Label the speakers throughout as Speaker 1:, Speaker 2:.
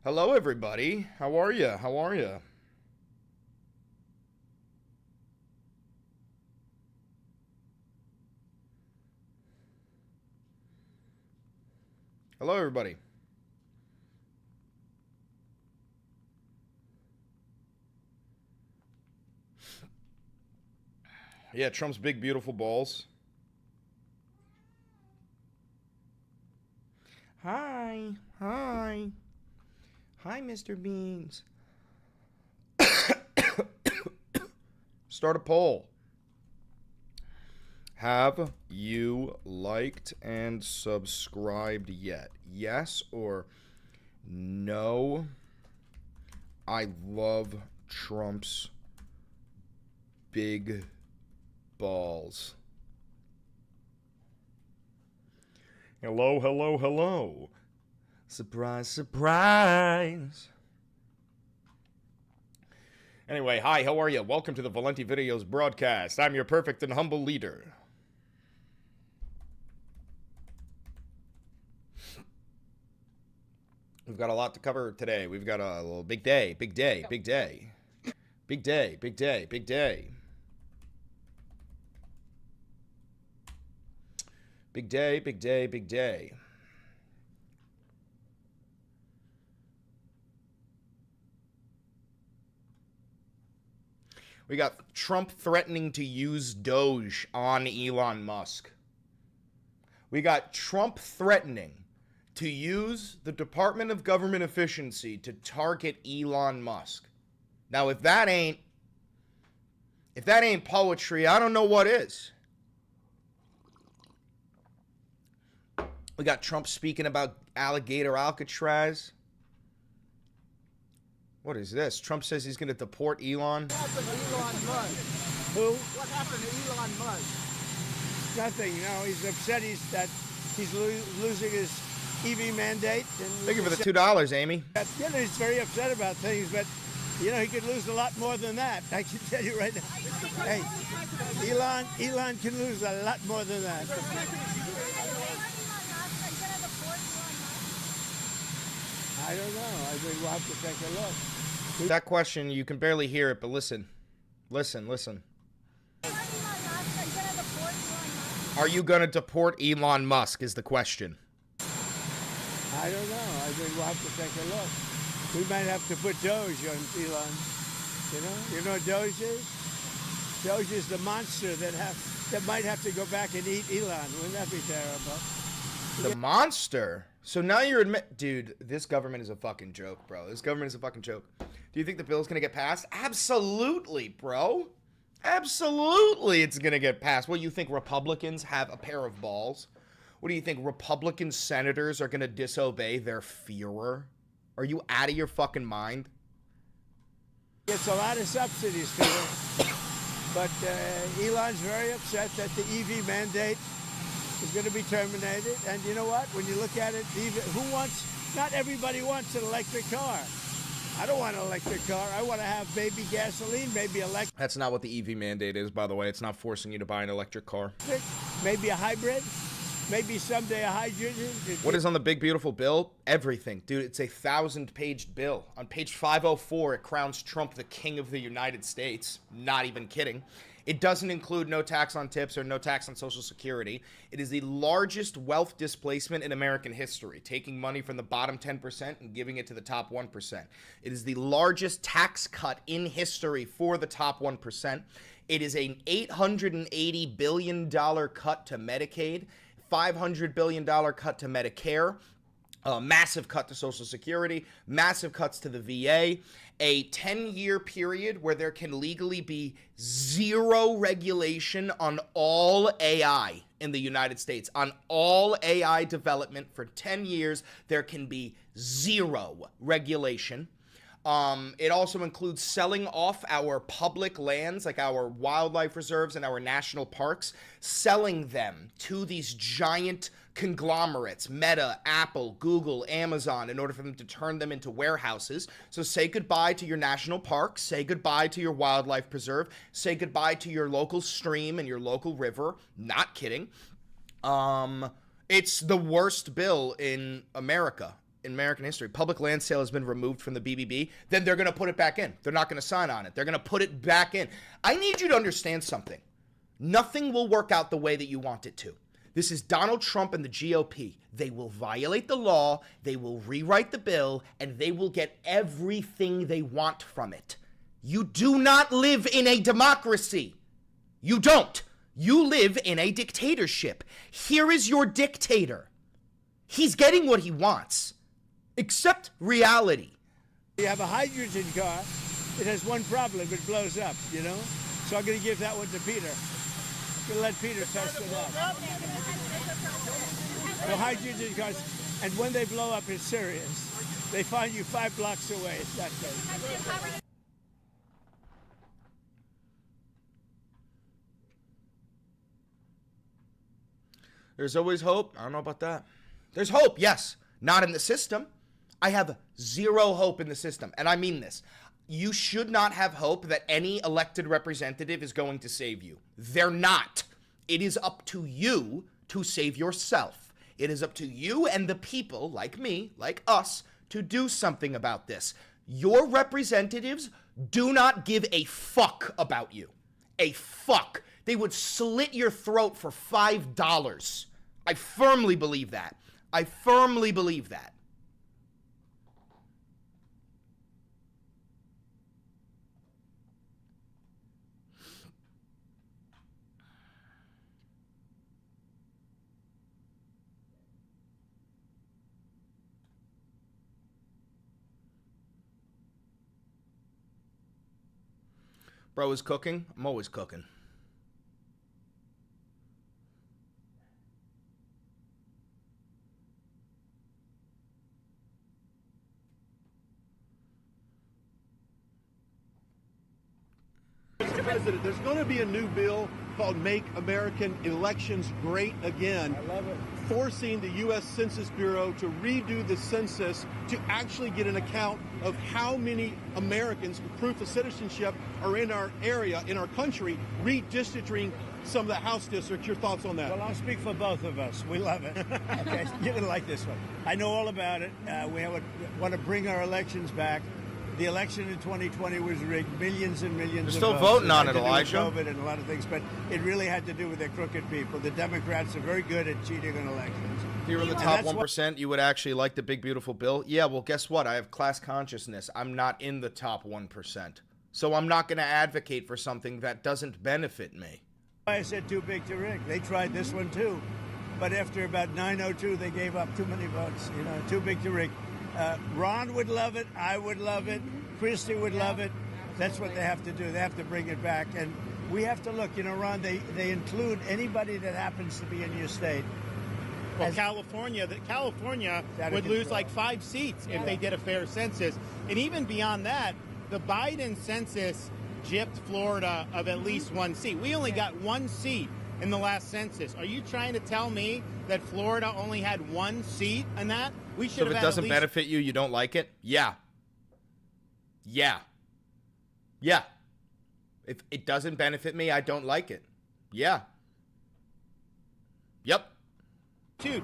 Speaker 1: Hello, everybody. How are you? How are you? Hello, everybody. Yeah, Trump's big, beautiful balls. Hi. Hi. Hi, Mr. Beans. Start a poll. Have you liked and subscribed yet? Yes or no? I love Trump's big balls. Hello, hello, hello. Surprise, surprise. Anyway, hi, how are you? Welcome to the Valenti Videos broadcast. I'm your perfect and humble leader. We've got a lot to cover today. We've got a little big day, big day, big day. Big day, big day, big day. Big day, big day, big day. We got Trump threatening to use Doge on Elon Musk. We got Trump threatening to use the Department of Government Efficiency to target Elon Musk. Now, if that ain't poetry, I don't know what is. We got Trump speaking about Alligator Alcatraz. What is this? Trump says he's going to deport Elon.
Speaker 2: What happened to Elon Musk?
Speaker 3: Who?
Speaker 2: What happened to Elon Musk?
Speaker 3: Nothing. You know, he's upset he's losing his EV mandate. And
Speaker 1: Thank you for the $2, Amy.
Speaker 3: You know, he's very upset about things, but you know, he could lose a lot more than that. I can tell you right now. Hey, Elon can lose a lot more than that. I don't know. I think we'll have to take a look.
Speaker 1: That question, you can barely hear it, but listen. Listen, listen. Are you going to deport Elon Musk is the question.
Speaker 3: I don't know. I think we'll have to take a look. We might have to put Doge on Elon. You know what Doge is? Doge is the monster that might have to go back and eat Elon. Wouldn't that be terrible?
Speaker 1: The monster? So now you're dude, this government is a fucking joke, bro. This government is a fucking joke. Do you think the bill's gonna get passed? Absolutely, bro. Absolutely it's gonna get passed. What, you think Republicans have a pair of balls? What do you think, Republican senators are gonna disobey their Führer? Are you out of your fucking mind?
Speaker 3: It's a lot of subsidies, Peter. But Elon's very upset that the EV mandate is going to be terminated. And you know what? When you look at it, not everybody wants an electric car. I don't want an electric car. I want to have maybe gasoline, maybe electric.
Speaker 1: That's not what the EV mandate is, by the way. It's not forcing you to buy an electric car.
Speaker 3: Maybe a hybrid. Maybe someday a hydrogen.
Speaker 1: What is on the big, beautiful bill? Everything. Dude, it's a 1,000-page bill. On page 504, it crowns Trump the king of the United States. Not even kidding. It doesn't include no tax on tips or no tax on Social Security. It is the largest wealth displacement in American history, taking money from the bottom 10% and giving it to the top 1%. It is the largest tax cut in history for the top 1%. It is an $880 billion cut to Medicaid, $500 billion cut to Medicare, a massive cut to Social Security, massive cuts to the VA, a 10-year period where there can legally be zero regulation on all AI in the United States. On all AI development for 10 years, there can be zero regulation. It also includes selling off our public lands, like our wildlife reserves and our national parks, selling them to these giant conglomerates, Meta, Apple, Google, Amazon, in order for them to turn them into warehouses. So say goodbye to your national parks, say goodbye to your wildlife preserve, say goodbye to your local stream and your local river. Not kidding. It's the worst bill in America. in American history. Public land sale has been removed from the BBB. Then they're going to put it back in. They're not going to sign on it. They're going to put it back in. I need you to understand something. Nothing will work out the way that you want it to. This is Donald Trump and the GOP. They will violate the law, they will rewrite the bill, and they will get everything they want from it. You do not live in a democracy. You don't. You live in a dictatorship. Here is your dictator. He's getting what he wants. Accept reality.
Speaker 3: You have a hydrogen car. It has one problem. It blows up, you know? So I'm going to give that one to Peter. I'm going to let Peter test it out. The hydrogen cars, and when they blow up, it's serious. They find you 5 blocks away. It's that bad.
Speaker 1: There's always hope. I don't know about that. There's hope, yes. Not in the system. I have zero hope in the system. And I mean this. You should not have hope that any elected representative is going to save you. They're not. It is up to you to save yourself. It is up to you and the people, like me, like us, to do something about this. Your representatives do not give a fuck about you. A fuck. They would slit your throat for $5. I firmly believe that. I firmly believe that. Bro is cooking. I'm always cooking.
Speaker 4: Mr. President, there's going to be a new bill called Make American Elections Great Again.
Speaker 3: I love it.
Speaker 4: Forcing the U.S. Census Bureau to redo the census to actually get an account of how many Americans with proof of citizenship are in our area, in our country, redistricting some of the House districts. Your thoughts on that?
Speaker 3: Well, I'll speak for both of us. We love it. Okay, you're going to like this one. I know all about it. We want to bring our elections back. The election in 2020 was rigged. Millions and millions
Speaker 1: They're
Speaker 3: of
Speaker 1: still
Speaker 3: votes.
Speaker 1: voting on it, Elijah.
Speaker 3: COVID and a lot of things, but it really had to do with the crooked people. The Democrats are very good at cheating on elections.
Speaker 1: If you were in the top 1%, you would actually like the big, beautiful bill. Yeah, well, guess what? I have class consciousness. I'm not in the top 1%. So I'm not going to advocate for something that doesn't benefit me.
Speaker 3: I said too big to rig. They tried this one too, but after about 9:02, they gave up too many votes. You know, too big to rig. Ron would love it. I would love it. Christie would love it. That's what they have to do. They have to bring it back. And we have to look, you know, Ron, they include anybody that happens to be in your state.
Speaker 5: Well, California would lose like 5 seats if they did a fair census. And even beyond that, the Biden census gypped Florida of at least 1 seat. We only got 1 seat in the last census. Are you trying to tell me that Florida only had 1 seat in that? We should
Speaker 1: So if it doesn't benefit you, you don't like it? Yeah. Yeah. Yeah. If it doesn't benefit me, I don't like it. Yeah. Yep.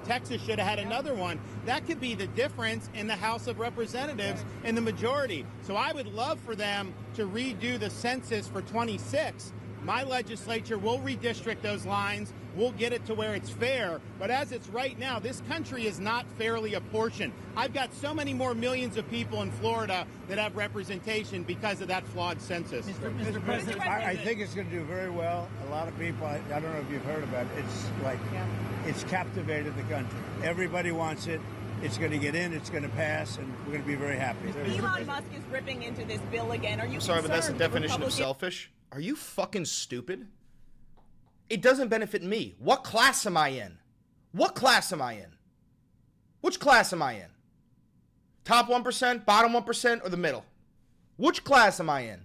Speaker 5: Texas should have had another one. That could be the difference in the House of Representatives in the majority. So I would love for them to redo the census for 26. My legislature will redistrict those lines. We'll get it to where it's fair. But as it's right now, this country is not fairly apportioned. I've got so many more millions of people in Florida that have representation because of that flawed census.
Speaker 3: Mr. President, I think it's going to do very well. A lot of people, I don't know if you've heard about it, it's like, it's captivated the country. Everybody wants it. It's going to get in, it's going to pass, and we're going to be very happy.
Speaker 6: Elon Musk is ripping into this bill again. Are you
Speaker 1: Sorry, but that's the
Speaker 6: concerned
Speaker 1: definition of
Speaker 6: Republicans-
Speaker 1: selfish. Are you fucking stupid? It doesn't benefit me. What class am I in? What class am I in? Which class am I in? Top 1%, bottom 1%, or the middle? Which class am I in?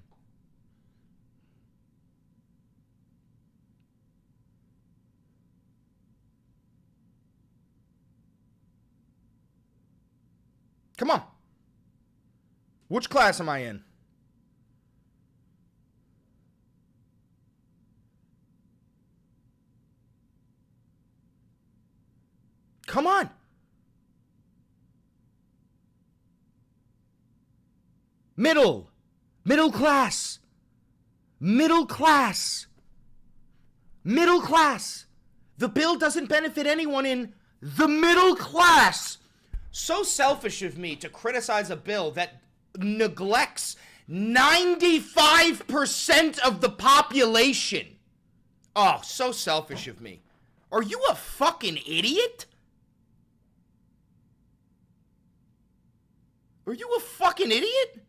Speaker 1: Come on. Which class am I in? Come on. Middle class. Middle class. Middle class. The bill doesn't benefit anyone in the middle class. So selfish of me to criticize a bill that neglects 95% of the population. Oh, so selfish of me. Are you a fucking idiot? Are you a fucking idiot?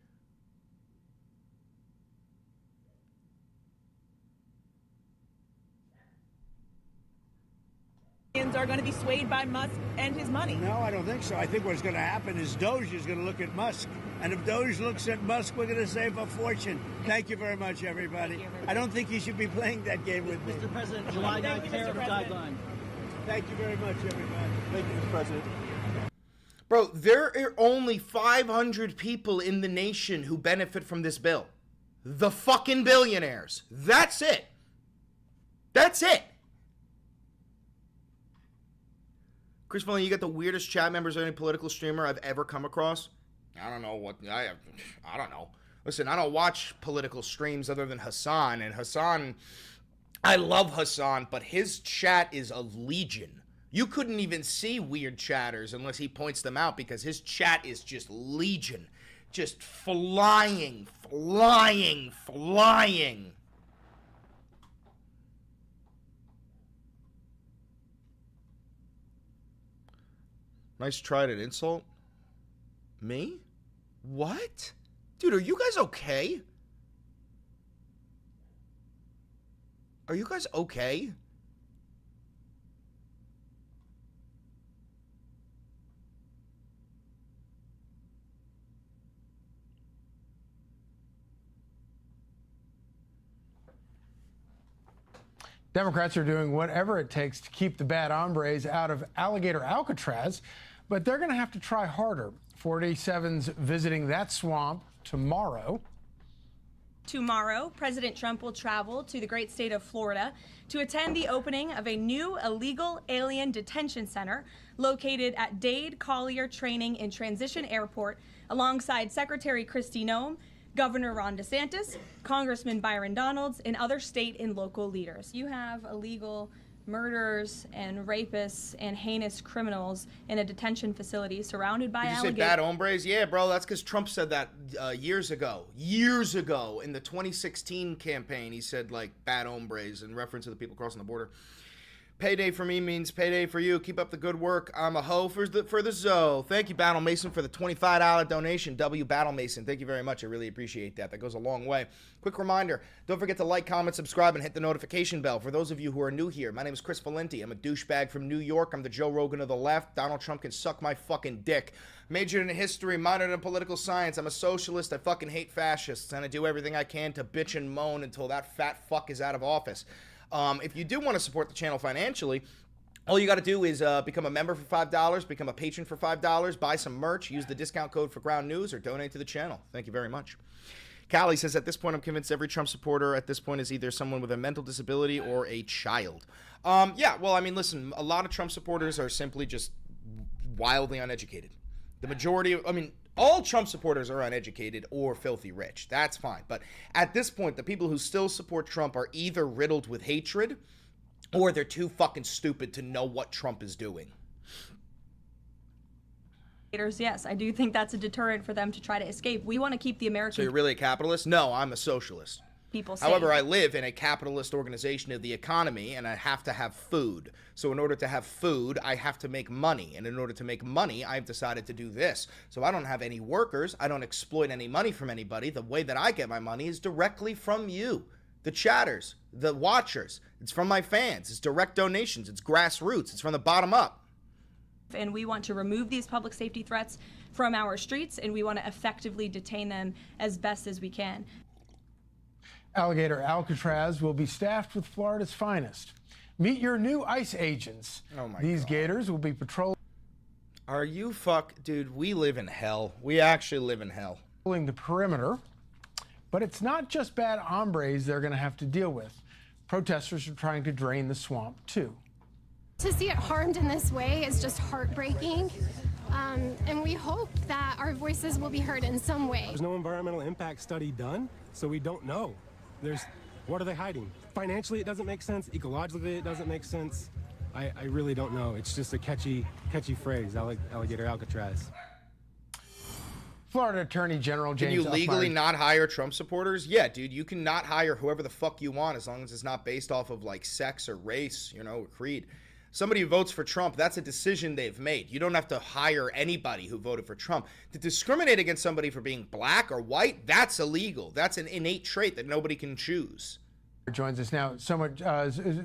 Speaker 6: Are going to be swayed by Musk and his money.
Speaker 3: No, I don't think so. I think what's going to happen is Doge is going to look at Musk. And if Doge looks at Musk, we're going to save a fortune. Thank you very much, everybody. I don't think you should be playing that game with me.
Speaker 7: Mr. President, July 9th tariff guideline.
Speaker 3: Thank you very much, everybody.
Speaker 4: Thank you, Mr. President.
Speaker 1: Bro, there are only 500 people in the nation who benefit from this bill. The fucking billionaires. That's it. That's it. Chris Foley, you got the weirdest chat members of any political streamer I've ever come across. I don't know what I don't know. Listen, I don't watch political streams other than Hassan, and Hassan, I love Hassan, but his chat is a legion. You couldn't even see weird chatters unless he points them out, because his chat is just legion. Just flying. Nice try at an insult. Me? What? Dude, are you guys okay? Are you guys okay?
Speaker 8: Democrats are doing whatever it takes to keep the bad hombres out of Alligator Alcatraz, but they're going to have to try harder. 47's visiting that swamp tomorrow.
Speaker 9: Tomorrow, President Trump will travel to the great state of Florida to attend the opening of a new illegal alien detention center located at Dade Collier Training and Transition Airport alongside Secretary Kristi Noem, Governor Ron DeSantis, Congressman Byron Donalds, and other state and local leaders. You have illegal murderers and rapists and heinous criminals in a detention facility surrounded by alligators.
Speaker 1: Did you say bad hombres? Yeah, bro, that's because Trump said that years ago in the 2016 campaign. He said, like, bad hombres in reference to the people crossing the border. Payday for me means payday for you. Keep up the good work. I'm a hoe for the Zoe. Thank you, Battle Mason, for the $25 donation. W Battle Mason, thank you very much. I really appreciate that. That goes a long way. Quick reminder, don't forget to like, comment, subscribe, and hit the notification bell. For those of you who are new here, my name is Chris Valenti. I'm a douchebag from New York. I'm the Joe Rogan of the left. Donald Trump can suck my fucking dick. Majored in history, minored in political science. I'm a socialist. I fucking hate fascists, and I do everything I can to bitch and moan until that fat fuck is out of office. If you do want to support the channel financially, all you got to do is become a member for $5, become a patron for $5, buy some merch, use the discount code for Ground News, or donate to the channel. Thank you very much. Callie says, at this point, I'm convinced every Trump supporter at this point is either someone with a mental disability or a child. Yeah, well, I mean, listen, a lot of Trump supporters are simply just wildly uneducated. The majority of, I mean, all Trump supporters are uneducated or filthy rich. That's fine. But at this point, the people who still support Trump are either riddled with hatred or they're too fucking stupid to know what Trump is doing.
Speaker 9: Yes, I do think that's a deterrent for them to try to escape. We want to keep the American
Speaker 1: So you're really a capitalist? No, I'm a socialist.
Speaker 9: people safe.
Speaker 1: However, I live in a capitalist organization of the economy, and I have to have food. So in order to have food, I have to make money. And in order to make money, I've decided to do this. So I don't have any workers. I don't exploit any money from anybody. The way that I get my money is directly from you, the chatters, the watchers. It's from my fans. It's direct donations. It's grassroots. It's from the bottom up.
Speaker 9: And we want to remove these public safety threats from our streets, and we want to effectively detain them as best as we can.
Speaker 8: Alligator Alcatraz will be staffed with Florida's finest. Meet your new ICE agents.
Speaker 1: Oh my
Speaker 8: These
Speaker 1: God.
Speaker 8: gators will be patrolling
Speaker 1: Are you dude, we live in hell. We actually live in hell.
Speaker 8: the perimeter. But it's not just bad hombres they're going to have to deal with. Protesters are trying to drain the swamp, too.
Speaker 10: To see it harmed in this way is just heartbreaking. And we hope that our voices will be heard in some way.
Speaker 11: There's no environmental impact study done, so we don't know. What are they hiding? Financially, it doesn't make sense. Ecologically, it doesn't make sense. I really don't know. It's just a catchy phrase, Alligator Alcatraz.
Speaker 8: Florida Attorney General James
Speaker 1: Can you legally
Speaker 8: Upmeyer.
Speaker 1: not hire Trump supporters? Yeah, dude, you can not hire whoever the fuck you want as long as it's not based off of like sex or race, or creed. Somebody who votes for Trump, that's a decision they've made. You don't have to hire anybody who voted for Trump. To discriminate against somebody for being black or white, that's illegal. That's an innate trait that nobody can choose.
Speaker 8: Joins us now. So much,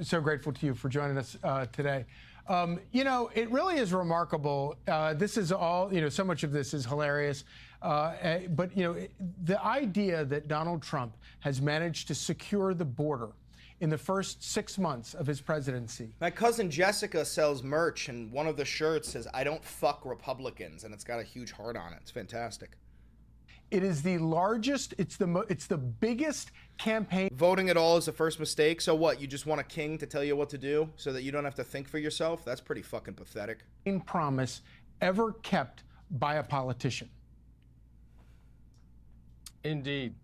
Speaker 8: so grateful to you for joining us today. It really is remarkable. This is all, so much of this is hilarious. But the idea that Donald Trump has managed to secure the border in the first 6 months of his presidency.
Speaker 1: My cousin Jessica sells merch, and one of the shirts says, "I don't fuck Republicans," and it's got a huge heart on it. It's fantastic.
Speaker 8: It is the largest, it's the biggest campaign.
Speaker 1: Voting at all is the first mistake. So what? You just want a king to tell you what to do so that you don't have to think for yourself? That's pretty fucking pathetic.
Speaker 8: Promise ever kept by a politician.
Speaker 12: Indeed.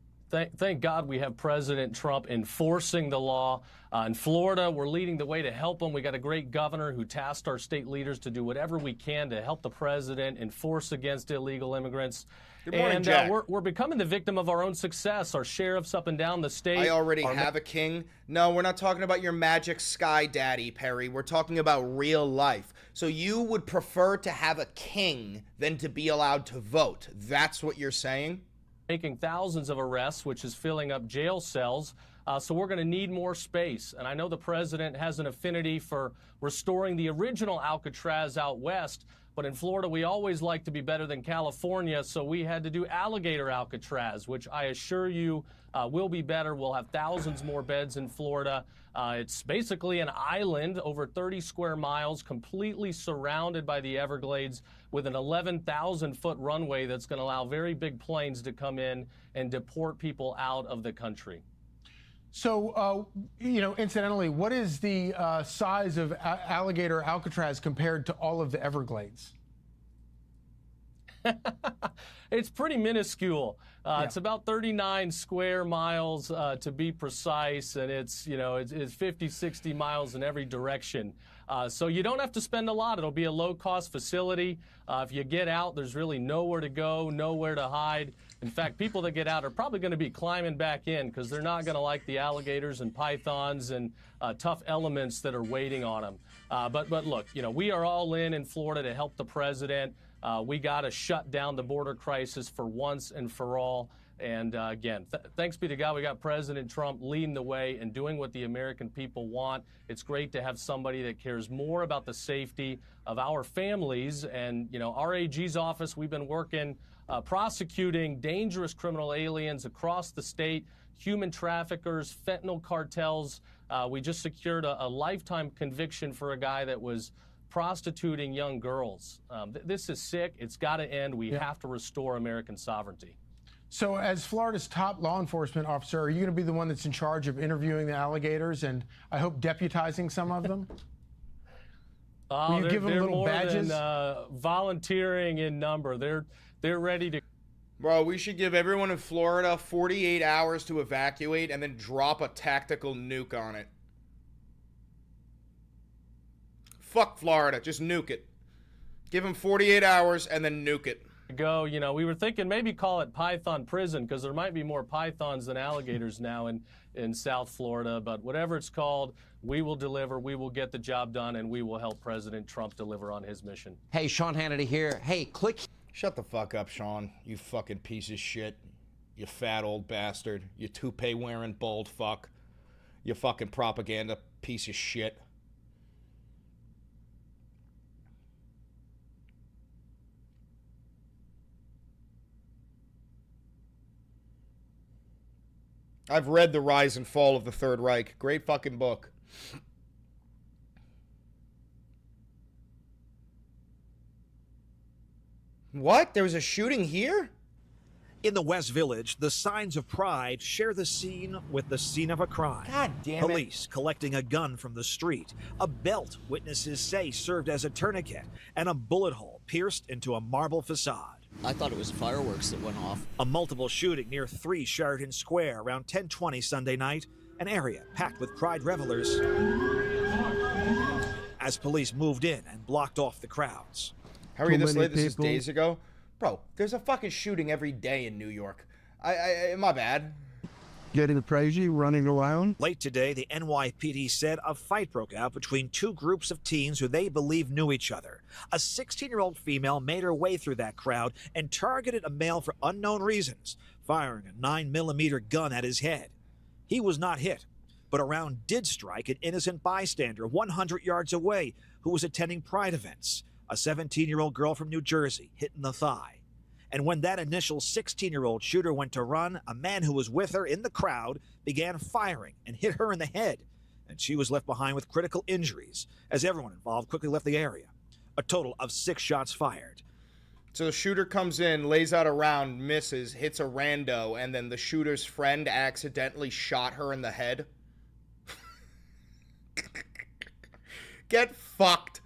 Speaker 12: Thank God we have President Trump enforcing the law. In Florida, we're leading the way to help them. We got a great governor who tasked our state leaders to do whatever we can to help the president enforce against illegal immigrants.
Speaker 1: Good morning,
Speaker 12: and
Speaker 1: Jack.
Speaker 12: we're becoming the victim of our own success. Our sheriffs up and down the state.
Speaker 1: I already have a king. No, we're not talking about your magic sky daddy, Perry. We're talking about real life. So you would prefer to have a king than to be allowed to vote. That's what you're saying?
Speaker 12: Making thousands of arrests, which is filling up jail cells. So we're going to need more space. And I know the president has an affinity for restoring the original Alcatraz out west. But in Florida, we always like to be better than California. So we had to do Alligator Alcatraz, which I assure you will be better. We'll have thousands more beds in Florida. It's basically an island over 30 square miles, completely surrounded by the Everglades, with an 11,000-foot runway that's going to allow very big planes to come in and deport people out of the country.
Speaker 8: So, incidentally, what is the size of Alligator Alcatraz compared to all of the Everglades?
Speaker 12: It's pretty minuscule. It's about 39 square miles to be precise, and it's 50, 60 miles in every direction. So you don't have to spend a lot. It'll be a low-cost facility. If you get out, there's really nowhere to go, nowhere to hide. In fact, people that get out are probably going to be climbing back in because they're not going to like the alligators and pythons and tough elements that are waiting on them. But look, we are all in Florida to help the president. We got to shut down the border crisis for once and for all. And again, thanks be to God, we got President Trump leading the way and doing what the American people want. It's great to have somebody that cares more about the safety of our families. And, our AG's office, we've been working prosecuting dangerous criminal aliens across the state, human traffickers, fentanyl cartels. We just secured a lifetime conviction for a guy that was prostituting young girls. This is sick. It's got to end. We have to restore American sovereignty.
Speaker 8: So as Florida's top law enforcement officer, are you going to be the one that's in charge of interviewing the alligators and I hope deputizing some of them? Will you give them little badges?
Speaker 12: Than, volunteering in number. They're ready to.
Speaker 1: Bro, we should give everyone in Florida 48 hours to evacuate and then drop a tactical nuke on it. Fuck Florida. Just nuke it. Give them 48 hours and then nuke it.
Speaker 12: Go. We were thinking maybe call it Python Prison because there might be more pythons than alligators now in South Florida. But whatever it's called, we will deliver, we will get the job done, and we will help President Trump deliver on his mission.
Speaker 13: Hey, Sean Hannity here. Hey, click.
Speaker 1: Shut the fuck up, Sean. You fucking piece of shit. You fat old bastard. You toupee-wearing bald fuck. You fucking propaganda piece of shit. I've read The Rise and Fall of the Third Reich. Great fucking book. What? There was a shooting here?
Speaker 14: In the West Village, the signs of pride share the scene with the scene of a crime.
Speaker 1: God damn it.
Speaker 14: Police collecting a gun from the street, a belt witnesses say served as a tourniquet, and a bullet hole pierced into a marble facade.
Speaker 15: I thought it was fireworks that went off.
Speaker 14: A multiple shooting near 3 Sheridan Square around 10:20 Sunday night, an area packed with pride revelers as police moved in and blocked off the crowds.
Speaker 1: Harry, this is days ago. Bro, there's a fucking shooting every day in New York. My bad.
Speaker 16: Getting crazy, running around.
Speaker 14: Late today, the NYPD said a fight broke out between 2 groups of teens who they believe knew each other. A 16-year-old female made her way through that crowd and targeted a male for unknown reasons, firing a 9mm gun at his head. He was not hit, but a round did strike an innocent bystander 100 yards away who was attending pride events. A 17-year-old girl from New Jersey hit in the thigh. And when that initial 16-year-old shooter went to run, a man who was with her in the crowd began firing and hit her in the head, and she was left behind with critical injuries as everyone involved quickly left the area. A total of 6 shots fired.
Speaker 1: So the shooter comes in, lays out a round, misses, hits a rando, and then the shooter's friend accidentally shot her in the head. Get fucked.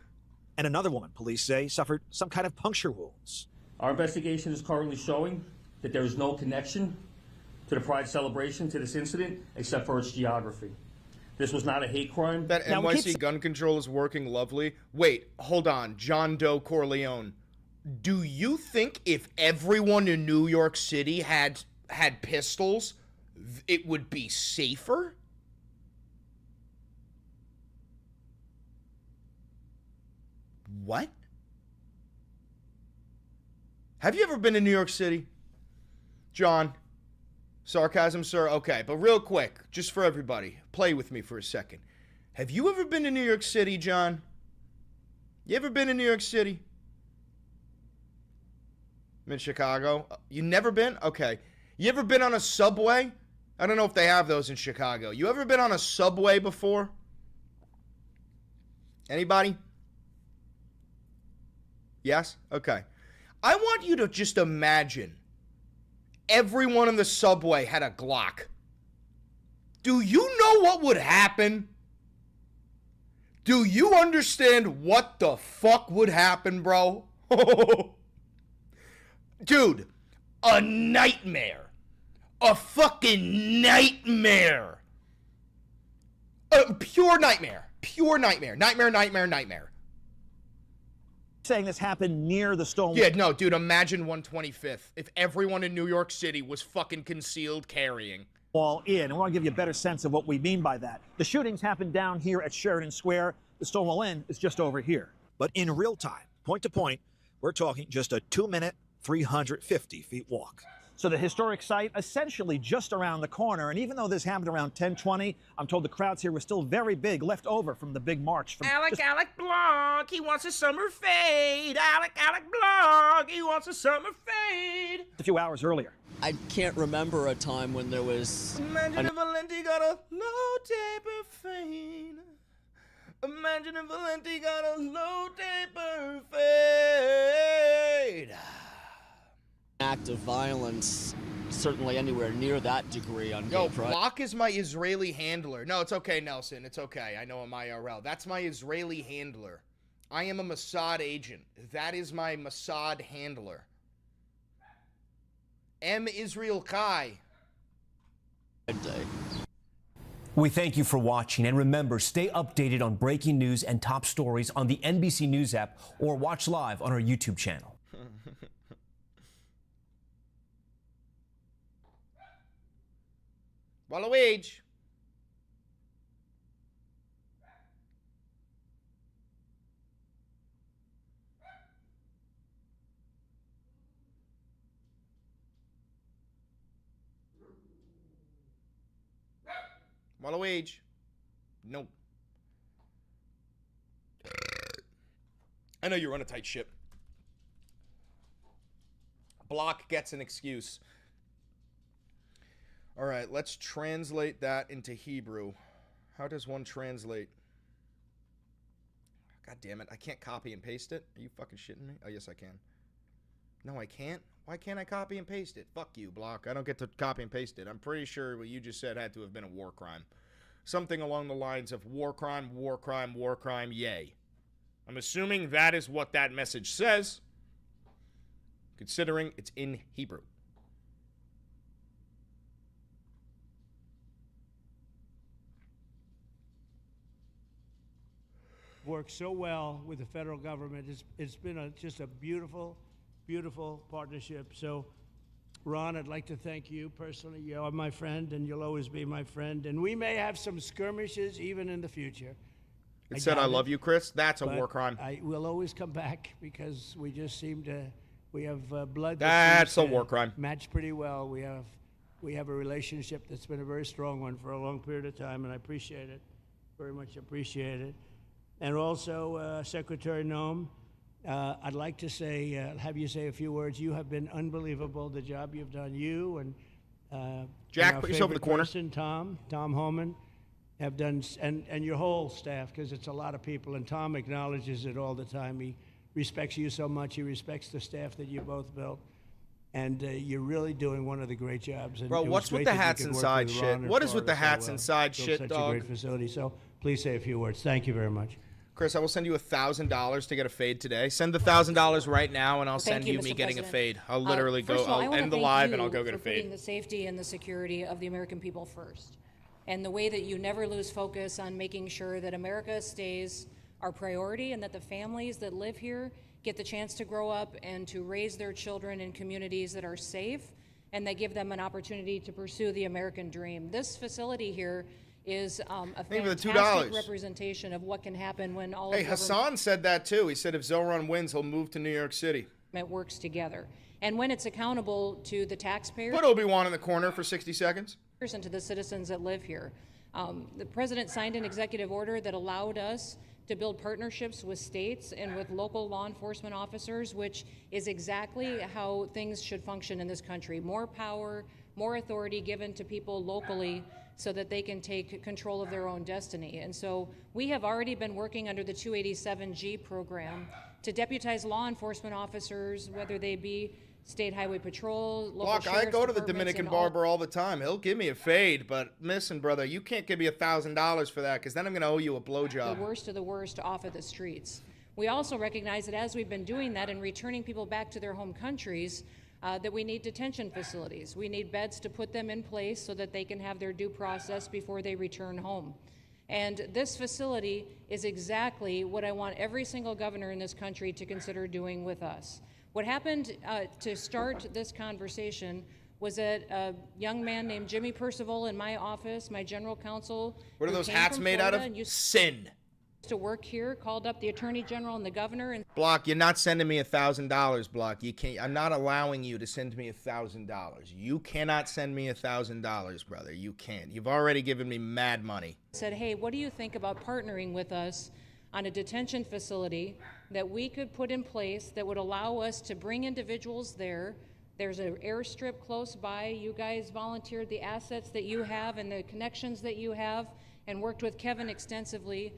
Speaker 14: And another woman, police say, suffered some kind of puncture wounds.
Speaker 17: Our investigation is currently showing that there is no connection to the Pride celebration to this incident except for its geography. This was not a hate crime.
Speaker 1: That NYC gun control is working lovely. Wait, hold on. John Doe Corleone. Do you think if everyone in New York City had pistols, it would be safer? What? Have you ever been to New York City? John? Sarcasm, sir? Okay, but real quick, just for everybody, play with me for a second. Have you ever been to New York City, John? You ever been to New York City? I'm in Chicago. You never been? Okay. You ever been on a subway? I don't know if they have those in Chicago. You ever been on a subway before? Anybody? Yes? Okay. I want you to just imagine everyone in the subway had a Glock. Do you know what would happen? Do you understand what the fuck would happen, bro? Dude, a nightmare. A fucking nightmare. A pure nightmare. Pure nightmare. Nightmare.
Speaker 14: Saying this happened near the Stonewall.
Speaker 1: Yeah, no, dude, imagine 125th if everyone in New York City was fucking concealed carrying.
Speaker 14: Wall in. I want to give you a better sense of what we mean by that. The shootings happened down here at Sheridan Square. The Stonewall Inn is just over here. But in real time, point to point, we're talking just a 2-minute, 350 feet walk. So the historic site essentially just around the corner. And even though this happened around 10:20, I'm told the crowds here were still very big, left over from the big march. From
Speaker 1: Alec Blanc, he wants a summer fade. Alec Blanc, he wants a summer fade.
Speaker 14: a few hours earlier.
Speaker 15: I can't remember a time when there was...
Speaker 1: Imagine if Valenti got a low taper fade. Imagine if Valenti got a low taper fade.
Speaker 15: Act of violence, certainly anywhere near that degree on
Speaker 1: Yo,
Speaker 15: gay pride.
Speaker 1: Block is my Israeli handler. No, it's okay, Nelson. It's okay. I know I'm IRL. That's my Israeli handler. I am a Mossad agent. That is my Mossad handler. M. Israel Kai.
Speaker 18: We thank you for watching, and remember, stay updated on breaking news and top stories on the NBC News app or watch live on our YouTube channel.
Speaker 1: Waluigi. Waluigi. No. I know you're on a tight ship. Block gets an excuse. All right, let's translate that into Hebrew. How does one translate? God damn it, I can't copy and paste it. Are you fucking shitting me? Oh, yes, I can. No, I can't. Why can't I copy and paste it? Fuck you, Block. I don't get to copy and paste it. I'm pretty sure what you just said had to have been a war crime. Something along the lines of war crime, war crime, war crime, yay. I'm assuming that is what that message says, considering it's in Hebrew.
Speaker 3: Worked so well with the federal government. It's been just a beautiful, beautiful partnership. So, Ron, I'd like to thank you personally. You are my friend, and you'll always be my friend. And we may have some skirmishes even in the future.
Speaker 1: It said I love you, Chris. That's a
Speaker 3: But
Speaker 1: war crime.
Speaker 3: I will always come back because we just seem to, we have blood.
Speaker 1: That's a
Speaker 3: seems to
Speaker 1: war crime.
Speaker 3: Match pretty well. We have a relationship that's been a very strong one for a long period of time, and I appreciate it, very much appreciate it. And also, Secretary Noem, I'd like to say, have you say a few words. You have been unbelievable, the job you've done. You and
Speaker 1: Jack,
Speaker 3: our
Speaker 1: put yourself in the
Speaker 3: favorite
Speaker 1: corner.
Speaker 3: person, Tom Homan, have done, and your whole staff, because it's a lot of people, and Tom acknowledges it all the time. He respects you so much. He respects the staff that you both built. And you're really doing one of the great jobs. And
Speaker 1: Bro,
Speaker 3: it was
Speaker 1: what's with
Speaker 3: great
Speaker 1: the
Speaker 3: that you
Speaker 1: hats
Speaker 3: could work
Speaker 1: inside
Speaker 3: with
Speaker 1: shit?
Speaker 3: Ron and
Speaker 1: What is with the
Speaker 3: Florida so
Speaker 1: hats
Speaker 3: well.
Speaker 1: inside
Speaker 3: Built
Speaker 1: shit,
Speaker 3: such
Speaker 1: dog?
Speaker 3: a great facility. So please say a few words. Thank you very much.
Speaker 1: Chris, I will send you $1,000 to get a fade today. Send the $1,000 right now, and I'll
Speaker 19: Thank
Speaker 1: send
Speaker 19: you,
Speaker 1: you
Speaker 19: Mr.
Speaker 1: me getting a
Speaker 19: President.
Speaker 1: fade. I'll literally
Speaker 19: First
Speaker 1: go.
Speaker 19: of all, I
Speaker 1: I'll
Speaker 19: wanna
Speaker 1: end the
Speaker 19: thank
Speaker 1: live,
Speaker 19: you
Speaker 1: and I'll go get a
Speaker 19: for putting
Speaker 1: fade.
Speaker 19: the safety and the security of the American people first, and the way that you never lose focus on making sure that America stays our priority, and that the families that live here get the chance to grow up and to raise their children in communities that are safe, and that give them an opportunity to pursue the American dream. This facility here is a
Speaker 1: Thank you for the
Speaker 19: fantastic
Speaker 1: $2.
Speaker 19: representation of what can happen when all
Speaker 1: Hey,
Speaker 19: of government
Speaker 1: Hassan said that too. He said if Zoran wins, he'll move to New York City.
Speaker 19: works together. And when it's accountable to the taxpayers
Speaker 1: Put Obi-Wan in the corner for 60 seconds.
Speaker 19: and to the citizens that live here. The president signed an executive order that allowed us to build partnerships with states and with local law enforcement officers, which is exactly how things should function in this country. More power, more authority given to people locally so that they can take control of their own destiny. And so we have already been working under the 287G program to deputize law enforcement officers, whether they be State Highway Patrol, local
Speaker 1: Look, I
Speaker 19: sheriff's
Speaker 1: go to the
Speaker 19: departments,
Speaker 1: Dominican
Speaker 19: and all-
Speaker 1: barber all the time. He'll give me a fade, but listen, brother, you can't give me $1,000 for that, because then I'm going to owe you a
Speaker 19: the
Speaker 1: blowjob.
Speaker 19: worst of the worst off of the streets. We also recognize that as we've been doing that and returning people back to their home countries, that we need detention facilities. We need beds to put them in place so that they can have their due process before they return home. And this facility is exactly what I want every single governor in this country to consider doing with us. What happened to start this conversation was that a young man named Jimmy Percival in my office, my general counsel.
Speaker 1: What are
Speaker 19: who
Speaker 1: those
Speaker 19: came
Speaker 1: hats
Speaker 19: from
Speaker 1: made out
Speaker 19: Florida
Speaker 1: of?
Speaker 19: and used
Speaker 1: Sin.
Speaker 19: to work here, called up the attorney general and the governor and
Speaker 1: Block, you're not sending me $1,000, Block. You can't. I'm not allowing you to send me $1,000. You cannot send me $1,000, brother. You can't. You've already given me mad money.
Speaker 19: said, hey, what do you think about partnering with us on a detention facility that we could put in place that would allow us to bring individuals there? There's an airstrip close by. You guys volunteered the assets that you have and the connections that you have and worked with Kevin extensively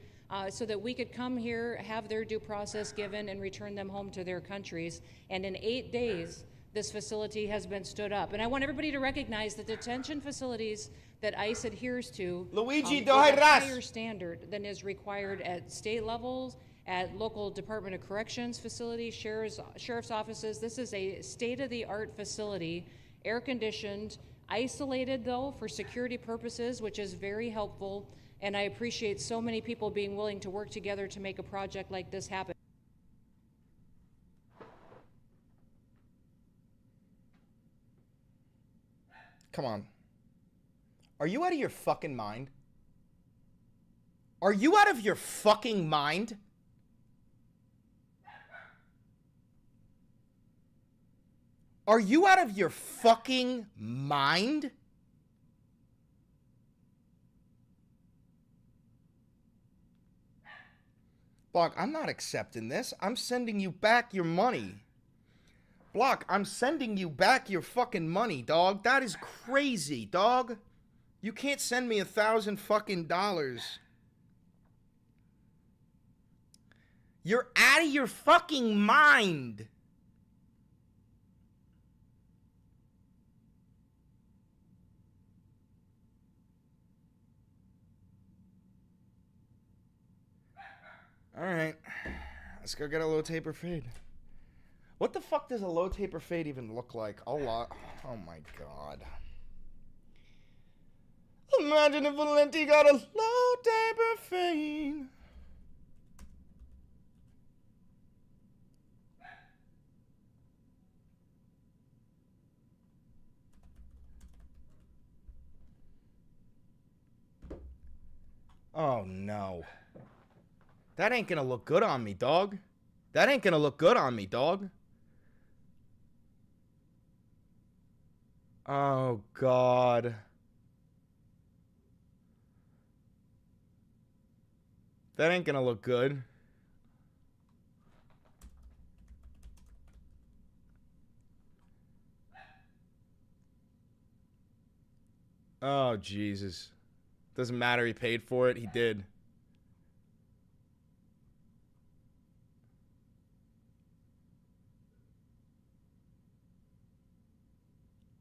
Speaker 19: so that we could come here, have their due process given, and return them home to their countries. And in 8 days, this facility has been stood up. And I want everybody to recognize that detention facilities that ICE adheres to
Speaker 1: Luigi
Speaker 19: is a higher
Speaker 1: Dohairas.
Speaker 19: standard than is required at state levels, at local Department of Corrections facilities, sheriff's offices. This is a state-of-the-art facility, air-conditioned, isolated, though, for security purposes, which is very helpful. And I appreciate so many people being willing to work together to make a project like this happen.
Speaker 1: Come on. Are you out of your fucking mind? Are you out of your fucking mind? Are you out of your fucking mind? Block, I'm not accepting this. I'm sending you back your money. Block, I'm sending you back your fucking money, dog. That is crazy, dog. You can't send me $1,000 fucking dollars. You're out of your fucking mind. All right. Let's go get a low taper fade. What the fuck does a low taper fade even look like? Oh my god. Imagine if Valenti got a low taper fade. Oh no. That ain't gonna look good on me, dog. That ain't gonna look good on me, dog. Oh god. That ain't gonna look good. Oh, Jesus. Doesn't matter, he paid for it. He did.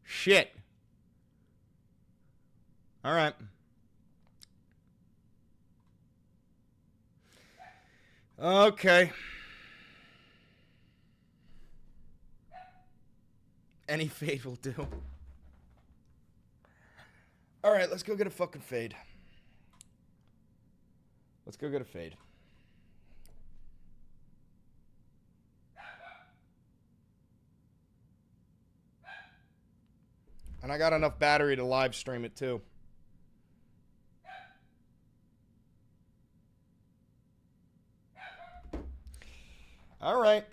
Speaker 1: Shit. All right. Okay. Any fade will do. All right, let's go get a fucking fade. Let's go get a fade. And I got enough battery to live stream it too. All right.